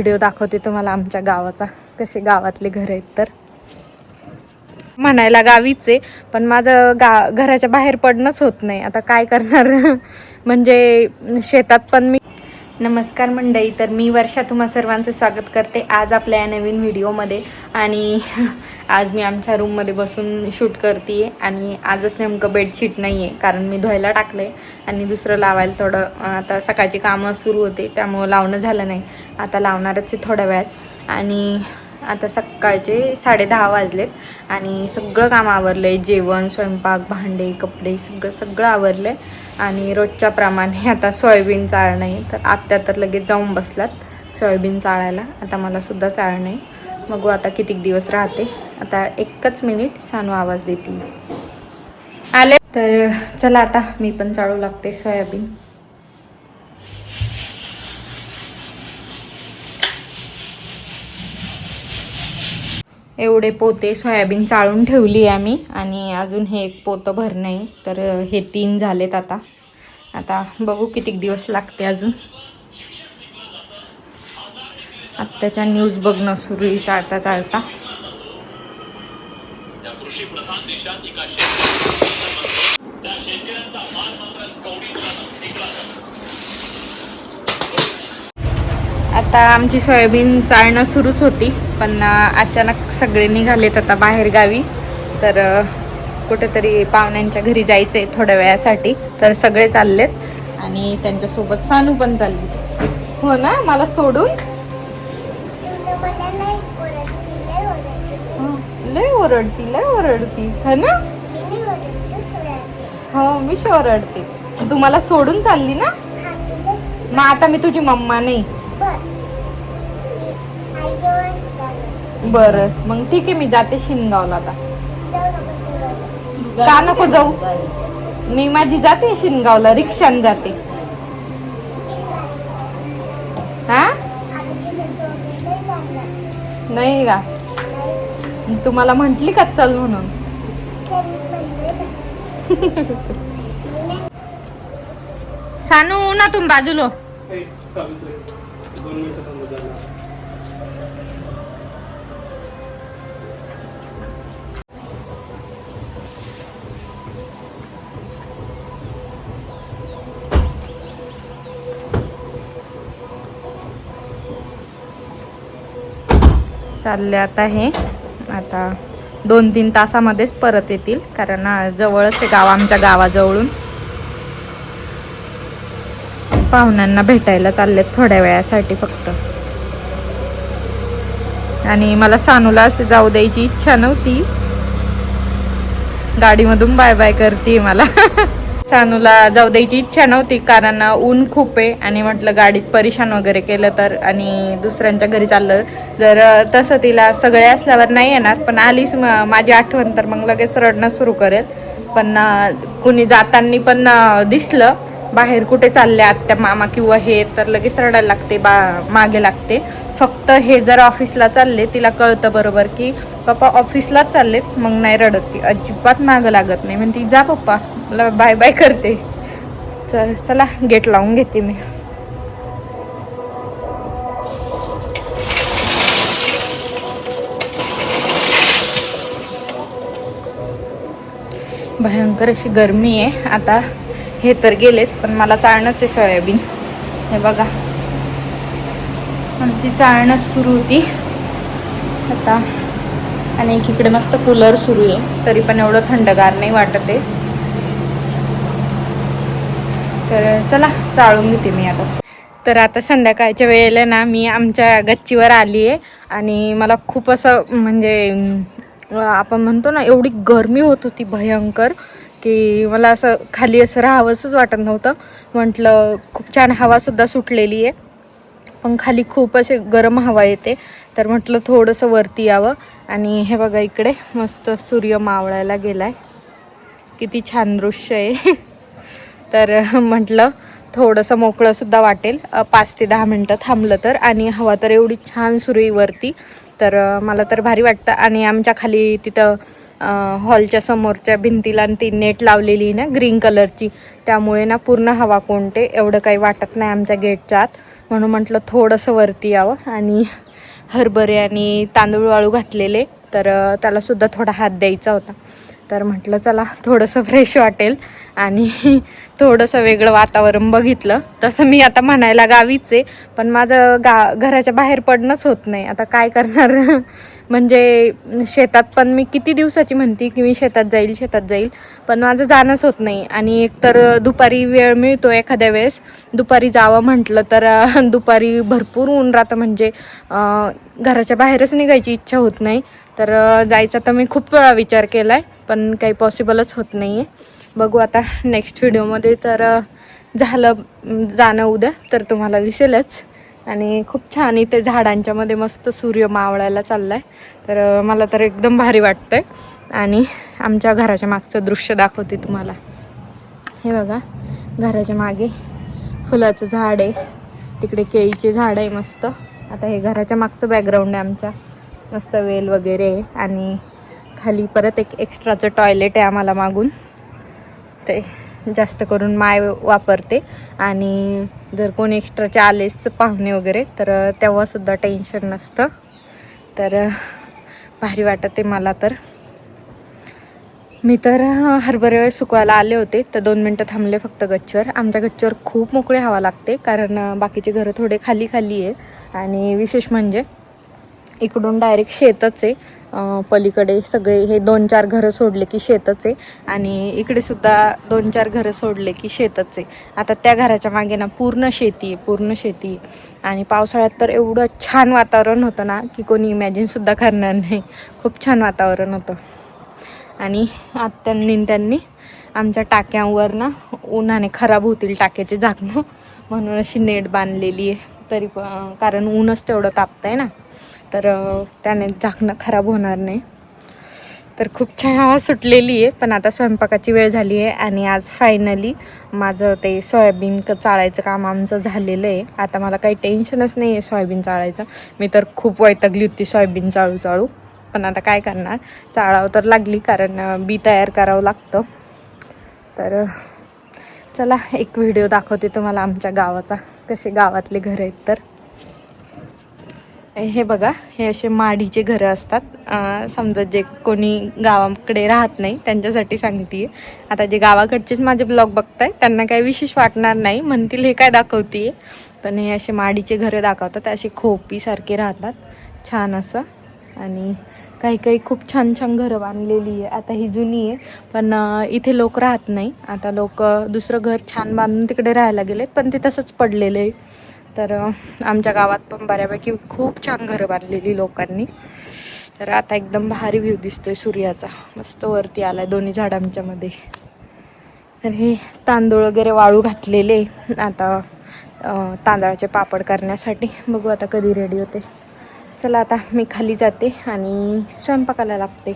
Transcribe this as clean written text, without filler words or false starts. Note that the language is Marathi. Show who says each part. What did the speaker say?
Speaker 1: व्हिडिओ दाखवते तुम्हाला आमच्या गावाचा, कसे गावातले घर आहेत. तर म्हणायला गावीच आहे, पण माझं घराच्या बाहेर पडणंच होत नाही. आता काय करणार म्हणजे शेतात पण मी. नमस्कार मंडळी, तर मी वर्षा तुम्हा सर्वांचं स्वागत करते आज आपल्या या नवीन व्हिडिओमध्ये. आणि आज मी आमच्या रूममध्ये बसून शूट करते आणि आजच नेमकं बेडशीट नाही आहे, कारण मी धुवायला टाकलं आहे आणि दुसरं लावायला थोडं आता सकाळची कामं सुरू होते त्यामुळं लावणं झालं नाही. आता लावणारच आहे थोड्या वेळात. आणि आता सकाळचे 10:30 वाजलेत आणि सगळं काम आवरलं आहे. जेवण, स्वयंपाक, भांडे, कपडे सगळं आवरलं आहे. आणि रोजच्या प्रमाणे आता सोयाबीन चाळणं आहे. तर आत्या तर लगेच जाऊन बसलात सोयाबीन चाळायला. आता मलासुद्धा चाळणं आहे. बघू आता किती दिवस राहते. आता एकच मिनिट सानू आवाज देते आले. तर चला आता मी पण चाळू लागते सोयाबीन. एवढे पोते सोयाबीन चाळून ठेवली आहे आम्ही आणि अजून हे एक पोतं भरणं आहे. तर हे 3 झालेत. आता बघू किती दिवस लागते अजून. आत्ताच्या न्यूज बघणं सुरू आहे चाळता चाळता. आता आमची सोयाबीन चाळणं सुरूच होती, पण अचानक सगळे निघालेत आता बाहेर गावी. तर कुठेतरी पाहुण्यांच्या घरी जायचं आहे थोड्या वेळासाठी. तर सगळे चाललेत आणि त्यांच्यासोबत सानू पण चालली. हो ना, मला सोडून. लय ओरडती है ना. हो, मी ओरडते. तू मला सोडून चालली ना. मग आता मी तुझी मम्मा नाही. बरं मग ठीक आहे, मी जाते शिनगावला. आता का नको जाऊ, मी माझी जाते शिनगावला, रिक्षाने जाते. हा नाही का, तुम्हाला म्हंटली का चल म्हणून. सानू ना तुम बाजूलो. चालले आता हे. आता 2-3 तासामध्येच परत येतील, कारण जवळच आहे गाव. आमच्या गावाजवळून पाहुण्यांना भेटायला चाललेत थोड्या वेळासाठी फक्त. आणि मला सानूला असं जाऊ द्यायची इच्छा नव्हती. गाडीमधून बाय बाय करते मला. सानूला जाऊ द्यायची इच्छा नव्हती, कारण ऊन खूप आहे आणि म्हटलं गाडीत परेशान वगैरे केलं तर, आणि दुसऱ्यांच्या घरी चाललं जर तसं तिला सगळे असल्यावर नाही येणार. पण आलीच माझी आठवण तर मग लगेच रडणं सुरू करेल. पण कुणी जाताना पण दिसलं बाहेर कुठे चालले आत्या मामा किंवा हे, तर लगेच रडायला लागते, मागे लागते. फक्त हे जर ऑफिसला चालले तिला कळतं बरोबर की पप्पा ऑफिसलाच चाललेत, मग नाही रडत ती, अजिबात मागं लागत नाही. म्हणते जा पप्पा, मला बाय बाय करते. चला गेट लावून घेते मी. भयंकर अशी गरमी आहे. आता हे तर गेलेत, पण मला चाळणंच आहे सोयाबीन. हे बघा आमची चाळणं सुरू होती आता. आणि इकडे मस्त कूलर सुरू आहे, तरी पण एवढं थंडगार नाही वाटत आहे. तर चला चाळून घेते मी आता. तर आता संध्याकाळच्या वेळेला ना मी आमच्या गच्चीवर आली आहे आणि मला खूप असं म्हणजे आपण म्हणतो ना, एवढी गरमी होत होती भयंकर की मला असं खाली असं राहावंसंच वाटत नव्हतं. म्हटलं खूप छान हवासुद्धा सुटलेली आहे, पण खाली खूप असे गरम हवा येते. तर म्हटलं थोडंसं वरती यावं. आणि हे बघा इकडे मस्त सूर्य मावळायला गेलाय, किती छान दृश्य आहे. तर म्हटलं थोडंसं मोकळंसुद्धा वाटेल 5 ते 10 मिनटं थांबलं तर. आणि हवा तर एवढी छान सुरू आहे वरती, तर मला तर भारी वाटतं. आणि आमच्या खाली तिथं हॉलच्या समोरच्या भिंतीला ती नेट लावलेली आहे ना ग्रीन कलरची, त्यामुळे ना पूर्ण हवा कोणते एवढं काही वाटत नाही आमच्या गेटच्या आत. म्हणून म्हटलं थोडंसं वरती यावं. आणि हरभरे आणि तांदूळ वाळू घातलेले, तर त्यालासुद्धा थोडा हात द्यायचा होता. तर म्हटलं चला थोडंसं फ्रेश वाटेल आणि थोडंसं वेगळं वातावरण बघितलं. तसं मी आता म्हणायला गावीच आहे, पण माझं घराच्या बाहेर पडणंच होत नाही. आता काय करणार म्हणजे शेतात पण मी किती दिवसाची म्हणते की मी शेतात जाईल, पण माझं जाणंच होत नाही. आणि एकतर दुपारी वेळ मिळतो, एखाद्या वेळेस दुपारी जावं म्हटलं तर दुपारी भरपूर ऊन राहतं, म्हणजे घराच्या बाहेरच निघायची इच्छा होत नाही. तर जायचा तर मी खूप वेळा विचार केला आहे, पण काही पॉसिबलच होत नाही आहे. बघू आता नेक्स्ट व्हिडिओमध्ये. तर झालं जाणं उद्या तर तुम्हाला दिसेलच. आणि खूप छान इथे झाडांच्या मध्ये मस्त सूर्य मावळायला चालला आहे, तर मला तर एकदम भारी वाटतं आहे. आणि आमच्या घराच्या मागचं दृश्य दाखवते तुम्हाला. हे बघा, घराच्या मागे फुलाचं झाड आहे, तिकडे केळीचे झाड आहे मस्त. आता हे घराच्या मागचं बॅकग्राऊंड आहे आमच्या, मस्त वेल वगैरे आहे. आणि खाली परत एक एक्स्ट्राचं टॉयलेट आहे आम्हाला मागून, ते जास्त करून माय वापरते. आणि जर कोणी एक्स्ट्राचे आलेच पाहुणे वगैरे तर तेव्हासुद्धा टेन्शन नसतं. तर भारी वाटत आहे मला. तर मी तर हरभरे सुकवायला आले होते, तर 2 मिनटं थांबले फक्त गच्चीवर. आमच्या गच्चीवर खूप मोकळी हवा लागते, कारण बाकीचे घरं थोडे खाली खाली आहे. आणि विशेष म्हणजे इकडून डायरेक्ट शेतच आहे. पलीकडे सगळे हे 2-4 घरं सोडले की शेतच आहे, आणि इकडे सुद्धा 2-4 घरं सोडले की शेतच आहे. आता त्या घराच्या मागे ना पूर्ण शेती आहे. आणि पावसाळ्यात तर एवढं छान वातावरण होतं ना की कोणी इमॅजिनसुद्धा करणार नाही. खूप छान वातावरण होतं. आणि त्यांनी आमच्या टाक्यांवर ना उन्हाने खराब होतील टाक्याचे झाकणं म्हणून अशी नेट बांधलेली आहे. तरी पण कारण ऊनच तेवढं तापतं आहे ना, तर त्याने झाकणं खराब होणार नाही. तर खूप छान हवा सुटलेली आहे. पण आता स्वयंपाकाची वेळ झाली आहे, आणि आज फायनली माझं ते सोयाबीन चाळायचं काम आमचं झालेलं आहे. आता मला काही टेन्शनच नाही आहे सोयाबीन चाळायचं. मी तर खूप वैतागली होती सोयाबीन चाळू, पण आता काय करणार, चाळावं तर लागली, कारण बी तयार करावं लागतं. तर चला एक व्हिडिओ दाखवते तुम्हाला आमच्या गावाचा, कसे गावातले घर आहेत. तर हे बघा, हे असे माडीचे घरं असतात. समजा जे कोणी गावाकडे राहत नाही त्यांच्यासाठी सांगते. आता जे गावाकडचेच माझे ब्लॉग बघताय त्यांना काही विशेष वाटणार नाही, म्हणतील हे काय दाखवते. पण हे असे माडीचे घरं दाखवतात, असे खोपीसारखे राहतात छान असं. आणि काही खूप छान घरं बांधलेली आहे. आता ही जुनी आहे, पण इथे लोक राहत नाही. आता लोक दुसरं घर छान बांधून तिकडे राहायला गेलेत, पण ते तसंच पडलेलं आहे. तर आमच्या गावात पण बऱ्यापैकी खूप छान घरं बांधलेली लोकांनी. तर आता एकदम भारी व्ह्यू दिसतोय सूर्याचा, मस्त वरती आलाय दोन्ही झाडांच्या मध्ये. तर हे तांदूळ वगैरे वाळू घातलेले आता तांदळाचे पापड करण्यासाठी. बघू आता कधी रेडी होते. चला आता मी खाली जाते आणि स्वयंपाकाला लागते.